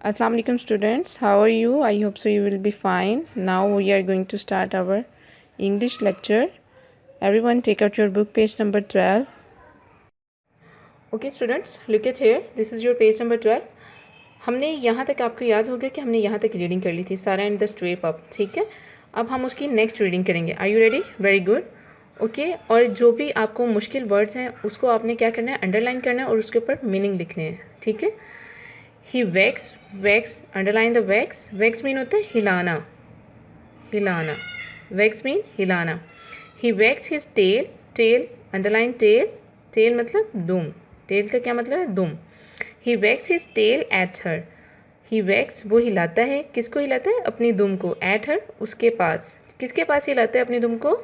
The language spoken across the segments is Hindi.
Assalamu alaikum students, how are you? I hope so you will be fine. Now we are going to start our English lecture. Everyone take out your book, page number 12. Okay students, look at here. This is your page number 12. हमने यहाँ तक, आपको याद होगा कि हमने यहाँ तक रीडिंग कर ली थी, सारा एंड द स्ट्रे पप, ठीक है। अब हम उसकी नेक्स्ट रीडिंग करेंगे। Are you ready? Very good. Okay, और जो भी आपको मुश्किल वर्ड्स हैं उसको आपने क्या करना है, अंडरलाइन करना है और उसके ऊपर मीनिंग लिखने हैं, ठीक है। He wags, wags, underline the wags. Wags mean होता है हिलाना, हिलाना। वैक्स मीन हिलाना। He wags his tail, tail, underline tail. Tail मतलब दुम। टेल का क्या मतलब है? दुम। He wags his tail at her. He wags, वो हिलाता है, किसको हिलाता है? अपनी दुम को। एट हर, उसके पास। किसके पास हिलाता है अपनी दुम को?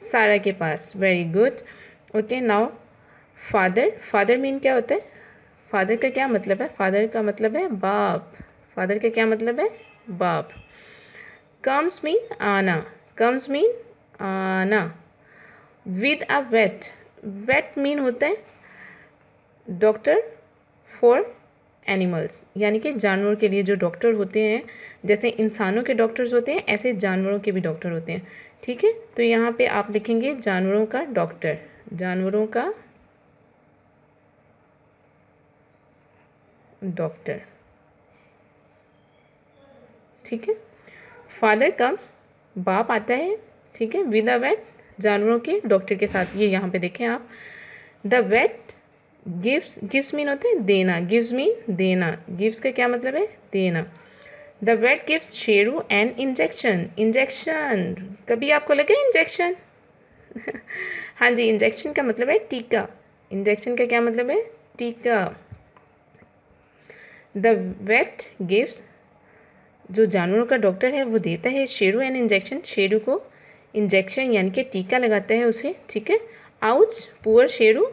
सारा के पास। Very good. Okay, now father. Father mean क्या होता है? फादर का क्या मतलब है? फादर का मतलब है बाप। फादर का क्या मतलब है? बाप। कम्स मीन आना। कम्स मीन आना। With a vet. Vet mean होता है डॉक्टर फॉर एनिमल्स, यानी कि जानवरों के लिए जो डॉक्टर होते हैं, जैसे इंसानों के डॉक्टर्स होते हैं ऐसे जानवरों के भी डॉक्टर होते हैं, ठीक है। तो यहाँ पे आप लिखेंगे जानवरों का डॉक्टर, जानवरों का डॉक्टर, ठीक है। फादर कम्स, बाप आता है, ठीक है, विद अ वेट, जानवरों के डॉक्टर के साथ। ये यहाँ पे देखें आप। The vet gives, gives mean होते हैं देना, गिव्स मीन देना। गिव्स का क्या मतलब है? देना। The vet gives Sheru an injection. Injection, कभी आपको लगे इंजेक्शन? हाँ जी, इंजेक्शन का मतलब है टीका। इंजेक्शन का क्या मतलब है? टीका। द वेट गिव्स, जो जानवरों का डॉक्टर है वो देता है शेरू एन इंजेक्शन, शेरू को इंजेक्शन यानी कि टीका लगाता है उसे, ठीक है। Ouch, poor Sheru.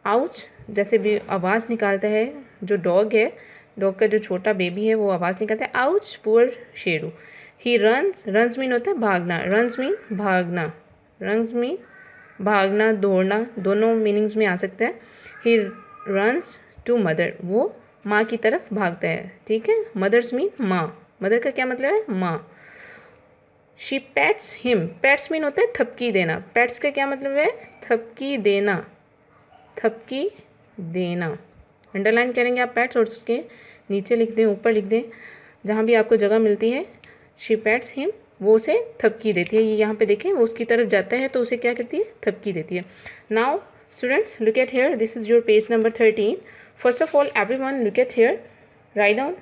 आउच जैसे भी आवाज़ निकालता है, जो डॉग है, डॉग का जो छोटा बेबी है वो आवाज़ निकालता है, ouch poor Sheru. He runs, runs mean होता है भागना, रन्स मीन भागना, रन्स मीन भागना, दौड़ना, दोनों मीनिंग्स में आ सकता है। ही रन्स टू मदर, वो माँ की तरफ भागता है, ठीक है। मदर्स मीन माँ, मदर का क्या मतलब है? माँ। She pets him, pets mean होता है थपकी देना, पैट्स का क्या मतलब है? थपकी देना, थपकी देना। अंडरलाइन करेंगे आप पैट्स और उसके नीचे लिख दें, ऊपर लिख दें, जहाँ भी आपको जगह मिलती है। शी पैट्स हिम, वो उसे थपकी देती है। ये यहाँ पे देखें, वो उसकी तरफ जाता है तो उसे क्या करती है? थपकी देती है। Now students look at here, this is your page number 13. First of all everyone look at here, write down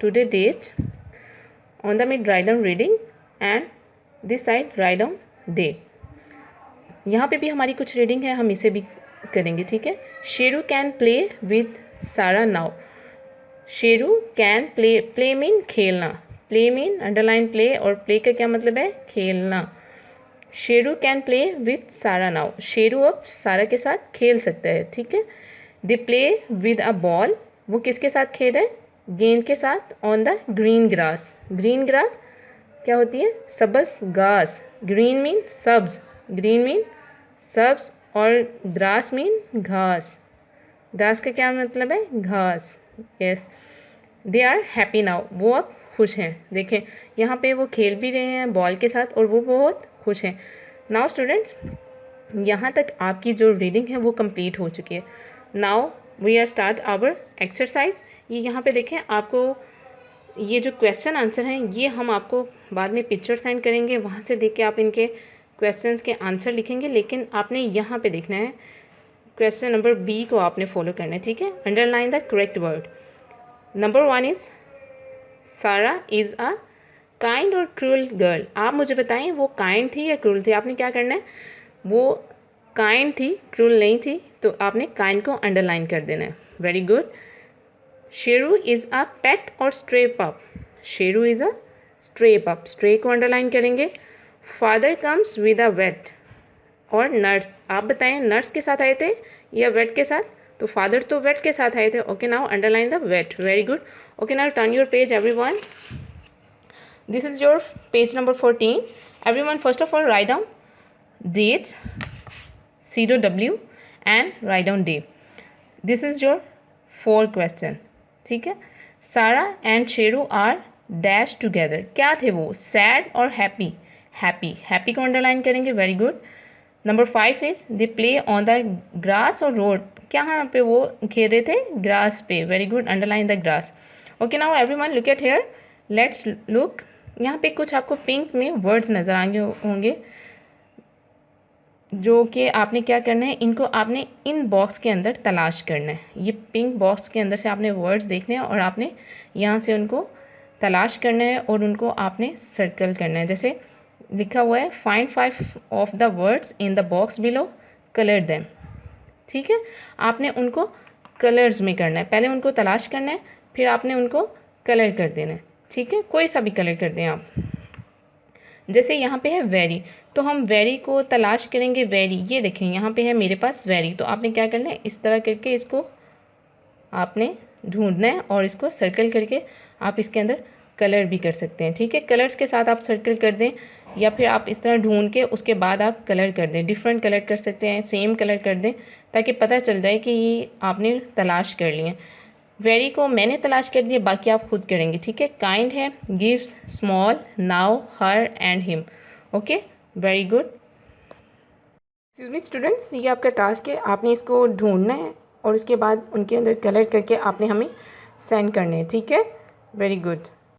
today date, on the mid write down reading and this side write down day. यहाँ पे भी हमारी कुछ रीडिंग है, हम इसे भी करेंगे, ठीक है। शेरू कैन प्ले विद सारा now. Sheru can play, play mean खेलना, प्ले मीन अंडरलाइन प्ले, और प्ले का क्या मतलब है? खेलना। शेरू कैन प्ले विद सारा नाउ, शेरू अब सारा के साथ खेल सकता है, ठीक है। They play with a ball, वो किसके साथ खेल रहा है? गेंद के साथ। On the green grass, green grass क्या होती है? सब्ज घास। ग्रीन मीन सब्ज, ग्रीन मीन सब्ज, और ग्रास मीन घास। घास का क्या मतलब है? घास। Yes. They are happy now, वो अब खुश हैं। देखें यहाँ पे वो खेल भी रहे हैं बॉल के साथ और वो बहुत खुश हैं। नाउ स्टूडेंट्स, यहाँ तक आपकी जो रीडिंग है वो कंप्लीट हो चुकी है। Now we are start our exercise. ये यहाँ पे देखें, आपको ये जो क्वेश्चन आंसर हैं ये हम आपको बाद में पिक्चर सेंड करेंगे, वहाँ से देख के आप इनके क्वेश्चंस के आंसर लिखेंगे, लेकिन आपने यहाँ पे देखना है, क्वेश्चन नंबर बी को आपने फॉलो करना है, ठीक है। Underline the correct word. Number 1 is सारा इज़ अ काइंड और क्रूअल गर्ल। आप मुझे बताएं वो काइंड थी या क्रूअल थी? आपने क्या करना है, वो काइंड थी, क्रूअल नहीं थी, तो आपने काइंड को अंडरलाइन कर देना है। Very good. Sheru is a pet और stray pup. Sheru is a stray pup, stray को अंडरलाइन करेंगे। Father comes with a vet और नर्स। आप बताएं नर्स के साथ आए थे या वेट के साथ? तो फादर तो वेट के साथ आए थे। Okay, now underline the vet. Very good. Okay, now turn your page everyone. This is your page number 14. Everyone, first of all, write down dates, CW, and write down day. This is your 4 question. ठीक है, Sara and Sheru are dash together. क्या थे वो? सैड और हैप्पी। हैप्पी, हैप्पी को अंडरलाइन करेंगे, very good. Number 5 is they play on the grass और रोड। क्या पे वो खेल रहे थे? ग्रास पे, very good, underline the grass. Okay, now everyone look at here, let's look. यहाँ पे कुछ आपको पिंक में वर्ड्स नज़र आएंगे होंगे, जो कि आपने क्या करना है, इनको आपने इन बॉक्स के अंदर तलाश करना है। ये पिंक बॉक्स के अंदर से आपने वर्ड्स देखने हैं और आपने यहाँ से उनको तलाश करना है और उनको आपने सर्कल करना है। जैसे लिखा हुआ है, find 5 of the words in the box below, colour them. ठीक है, आपने उनको कलर्स में करना है, पहले उनको तलाश करना है, फिर आपने उनको कलर कर देना है। ठीक है, कोई सा भी कलर कर दें आप। जैसे यहाँ पे है वेरी, तो हम वेरी को तलाश करेंगे। वेरी, ये देखें यहाँ पे है मेरे पास वेरी, तो आपने क्या करना है, इस तरह करके इसको आपने ढूंढना है और इसको सर्कल करके आप इसके अंदर कलर भी कर सकते हैं। ठीक है, कलर्स के साथ आप सर्कल कर दें या फिर आप इस तरह ढूंढ के उसके बाद आप कलर कर दें। डिफरेंट कलर कर सकते हैं, सेम कलर कर दें, ताकि पता चल जाए कि ये आपने तलाश कर लिए। वेरी को मैंने तलाश कर दिया, बाकी आप खुद करेंगे। ठीक है, काइंड है, gives, small, now, her and him. Okay, very good. Excuse me students, ये आपका टास्क है, आपने इसको ढूंढना है और उसके बाद उनके अंदर कलर करके आपने हमें सेंड करने हैं। ठीक है, वेरी गुड।